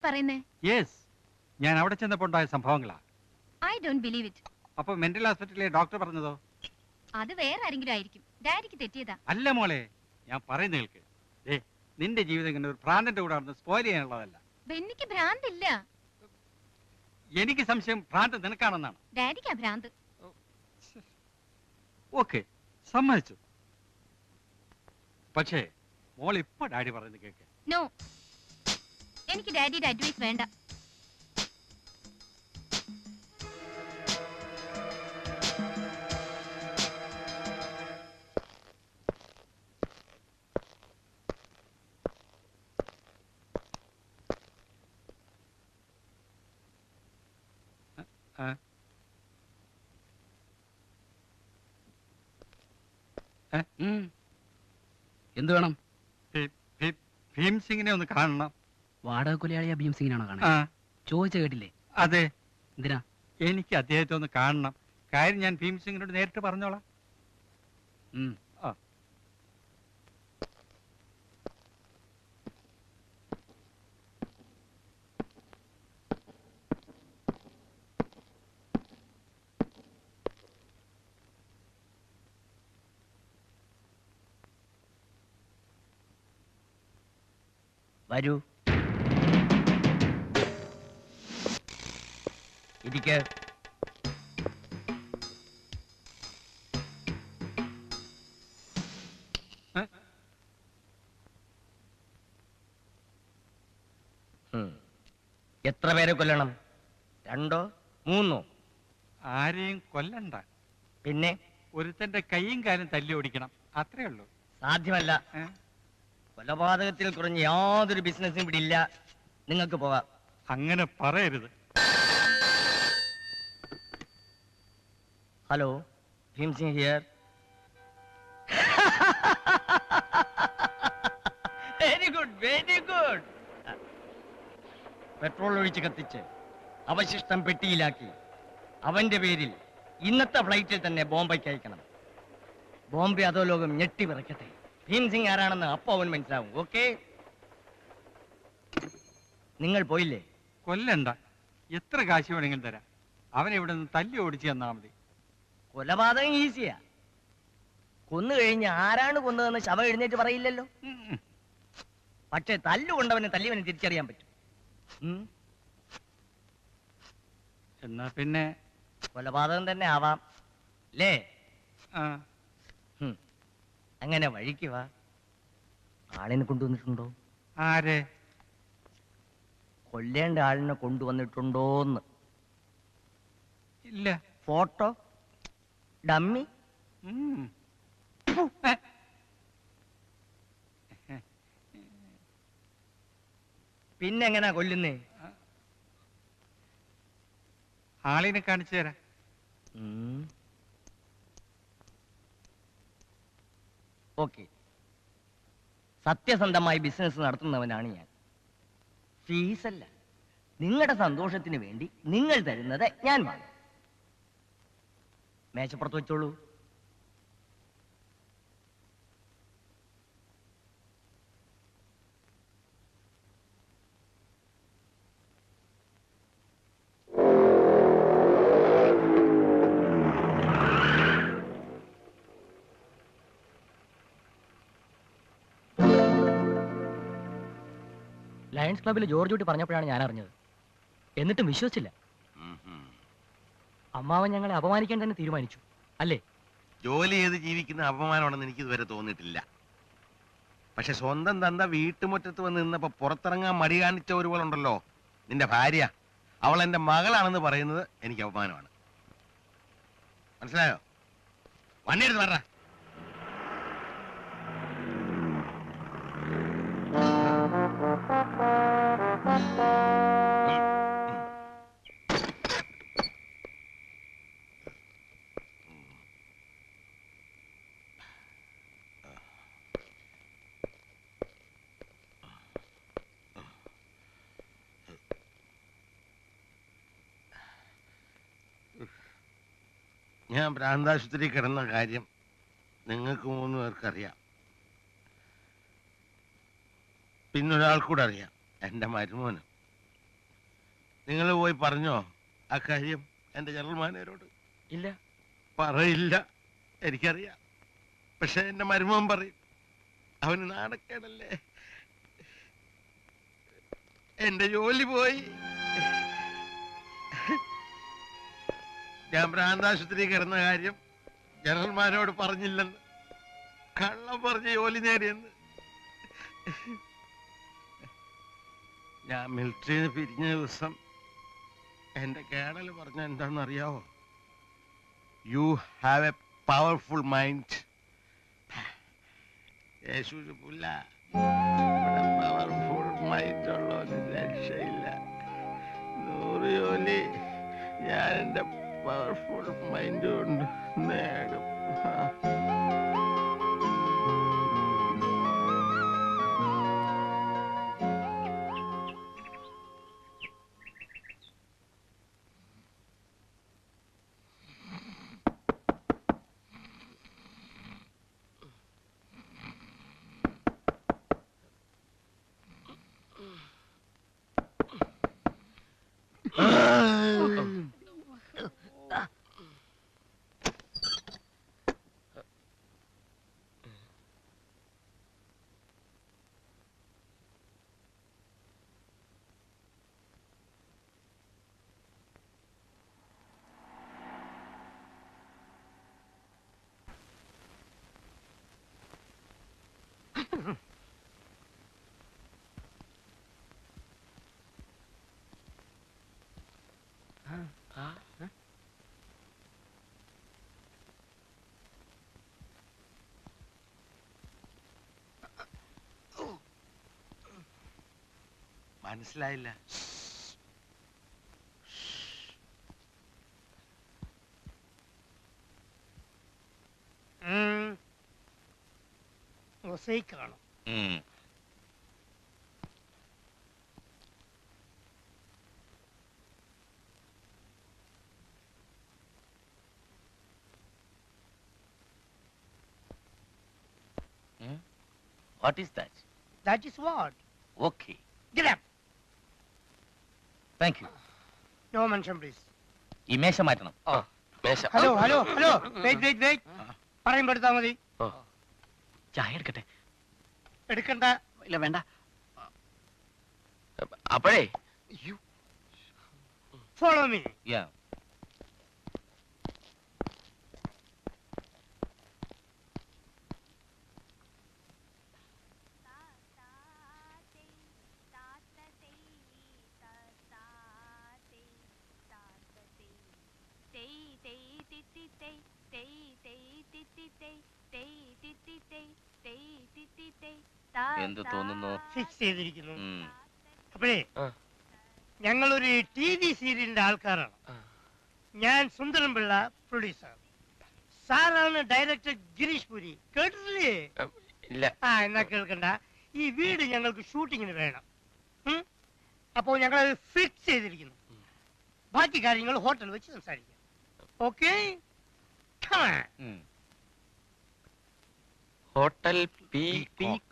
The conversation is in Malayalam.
പറയുന്നേ? യെസ്, ഞാൻ അവിടെ ചെന്നപ്പോൾ ഉണ്ടായ സംഭവങ്ങളാ. I don't believe it. അപ്പൊ മെന്റൽ ഹോസ്പിറ്റലിലെ ഡോക്ടർ പറഞ്ഞതോ? അത് വേറെ ആരെങ്കിലും ആയിരിക്കും. ഡാഡിക്ക് തെറ്റിയതാ. അല്ല മോളെ, ഞാൻ പറയുന്ന കേൾക്ക്. നിന്റെ ജീവിതം ഇങ്ങനെ ഒരു ഭ്രാന്തന്റെ കൂടെ നടന്ന് സ്പോയിൽ ചെയ്യാനുള്ളതല്ല. ബെന്നിക്ക് ഭ്രാന്തില്ല. എനിക്ക് സംശയം ഭ്രാന്ത് നിനക്കാണെന്നാണ്. ഡാഡിക്കാ ഭ്രാന്ത്. ഓക്കെ, സമ്മതിച്ചു. പക്ഷേ മോൾ ഇപ്പൊ ഡാഡി പറയുന്നത് കേൾക്ക്. നോ, എനിക്ക് ഡാഡിയുടെ അഡ്വൈസ് വേണ്ട. എന്ത് വേണം? ഭീം സിംഗിനെ ഒന്ന് കാണണം. വാടക കൊലയാളിയ ഭീം സിംഗിനാണോ കാണാൻ? ചോദിച്ച കേട്ടില്ലേ? അതെ. എന്തിനാ? എനിക്ക് അദ്ദേഹത്തെ ഒന്ന് കാണണം. കാര്യം ഞാൻ ഭീം സിംഗിനോട് നേരിട്ട് പറഞ്ഞോളാം. വരൂ, ഇരിക്ക്. എത്ര പേരെ കൊല്ലണം? 2 3? ആരെയും കൊല്ലണ്ട. പിന്നെ ഒരുത്തന്റെ കൈയും കാലും തല്ലി ഓടിക്കണം, അത്രേ ഉള്ളൂ. സാധ്യമല്ല. കൊലപാതകത്തിൽ കുറഞ്ഞ് യാതൊരു ബിസിനസ്സും ഇവിടെ ഇല്ല. നിങ്ങൾക്ക് പോവാം. അങ്ങനെ പറയരുത്. Hello, Bhim Singh here. Very good, very good. Petrol ഒഴിച്ച് കത്തിച്ച് അവശിഷ്ടം പെട്ടിയിലാക്കി അവന്റെ പേരിൽ ഇന്നത്തെ ഫ്ലൈറ്റിൽ തന്നെ ബോംബെക്ക് അയക്കണം. ബോംബെ അധോലോകം ഞെട്ടി വിറയ്ക്കട്ടെ. ഭീം സിംഗ് ആരാണെന്ന് അപ്പൊ അവൻ മനസ്സിലാവും. ഓക്കെ, നിങ്ങൾ പോയില്ലേ? കൊല്ലണ്ട, എത്ര കാശ് വേണമെങ്കിലും തരാം. അവനെ ഇവിടെ നിന്ന് തല്ലി ഓടിച്ച് തന്നാ മതി. കൊലപാതകം ഈസിയാ. കൊന്നു കഴിഞ്ഞ് ആരാണ് കൊന്നതെന്ന് ശവം എഴുന്നേറ്റ് പറയില്ലല്ലോ. പക്ഷെ തല്ലുകൊണ്ടവനെ തല്ലിവനെ തിരിച്ചറിയാൻ പറ്റും. എന്നാ പിന്നെ കൊലപാതകം തന്നെ ആവാം അല്ലേ? അങ്ങനെ വഴിക്ക് വാ. ആളിനെ കൊണ്ടുവന്നിട്ടുണ്ടോ? ആരെ? കൊല്ലേണ്ട ആളിനെ കൊണ്ടുവന്നിട്ടുണ്ടോന്ന്. ഇല്ല. ഫോട്ടോ? ഡമ്മി? പിന്നെങ്ങനാ കൊല്ലുന്നേ? ആളിനെ കാണിച്ചു തരാം. ഓക്കെ, സത്യസന്ധമായി ബിസിനസ് നടത്തുന്നവനാണ് ഞാൻ. ഫീസല്ല, നിങ്ങളുടെ സന്തോഷത്തിന് വേണ്ടി നിങ്ങൾ തരുന്നത് ഞാൻ വാങ്ങും. മേശപ്പുറത്ത് വെച്ചോളൂ. ലയൺസ് ക്ലബ്ബിൽ ജോർജ് കുട്ടി പറഞ്ഞപ്പോഴാണ് ഞാൻ അറിഞ്ഞത്. എന്നിട്ടും വിശ്വസിച്ചില്ല. അമ്മാവൻ ഞങ്ങളെ അപമാനിക്കാൻ തന്നെ തീരുമാനിച്ചു അല്ലേ? ജോലി ചെയ്ത് ജീവിക്കുന്ന അപമാനമാണെന്ന് എനിക്ക് ഇതുവരെ തോന്നിയിട്ടില്ല. പക്ഷെ സ്വന്തം തന്ത വീട്ടുമുറ്റത്ത് വന്ന് നിന്നപ്പോ പുറത്തിറങ്ങാൻ മടി കാണിച്ച ഒരുപോലുണ്ടല്ലോ നിന്റെ ഭാര്യ. അവൾ എന്റെ മകളാണെന്ന് പറയുന്നത് എനിക്ക് അപമാനമാണ്. മനസ്സിലായോ? വണ്ടിയെടുത്ത് പറ. ഞാൻ ഭ്രാന്താശുപത്രി കിടന്ന കാര്യം നിങ്ങൾക്ക് 3 പേർക്കറിയാം. പിന്നൊരാൾ കൂടെ അറിയാം, എൻ്റെ മരുമോന്. നിങ്ങൾ പോയി പറഞ്ഞോ ആ കാര്യം എന്റെ ജനറൽ മാനേജരോട്? ഇല്ല. പറയില്ല, എനിക്കറിയാം. പക്ഷെ എന്റെ മരുമോൻ പറയും. അവന് നാണക്കേടല്ലേ? എന്റെ ജോലി പോയി. ഞാൻ ഭ്രാന്താശുപത്രി കിടന്ന കാര്യം ജനറൽമാരോട് പറഞ്ഞില്ലെന്ന്, കള്ളം പറഞ്ഞ് ജോലി നേടിയെന്ന്. ഞാൻ മിലിറ്ററിയിൽ നിന്ന് പിരിഞ്ഞ ദിവസം എന്റെ കേണൽ പറഞ്ഞ എന്താണെന്നറിയാവോ? You have a powerful mind. യേശുവിന് പുല്ല, ഇവിടെ പവർഫുൾ മൈൻഡ് ഉള്ളവന് രക്ഷയില്ല. 100 ജോലി ഞാൻ എന്റെ പവർഫുൾ മൈൻഡ് കൊണ്ട് നേടും. മനസ്സിലായില്ല. കാണും. What is that? That is what? Okay. Get up. Thank you. No mention, please. ഈ മേശ മാറ്റണം. മേശ. ഹലോ ഹലോ ഹലോ വെയിറ്റ് പറയുമ്പോ എടുത്താ മതി. ചായ എടുക്കട്ടെ? എടുക്കണ്ട. ഇല്ല വേണ്ട. അപ്പോഴേ ഫോളോ മീ. Yeah. എന്ത് തോന്നുന്നു? ഫിക്സ് ചെയ്തിരിക്കുന്നു. അപ്പോഴേ ഞങ്ങളൊരു TV സീരിയലിന്റെ ആൾക്കാരാണ്. ഞാൻ സുന്ദരം പിള്ള പ്രൊഡ്യൂസർ, സാറാണ് ഡയറക്ടർ ഗിരീഷ് പുരി. കേട്ടിട്ടില്ലേ? ഇല്ല. എന്നാ കേൾക്കണ്ട. ഈ വീട് ഞങ്ങൾക്ക് ഷൂട്ടിങ്ങിന് വേണം. അപ്പോ ഞങ്ങൾ ഫിക്സ് ചെയ്തിരിക്കുന്നു. ബാക്കി കാര്യങ്ങൾ ഹോട്ടൽ വെച്ച് സംസാരിക്കാം. ഓക്കെ? Hotel peacock.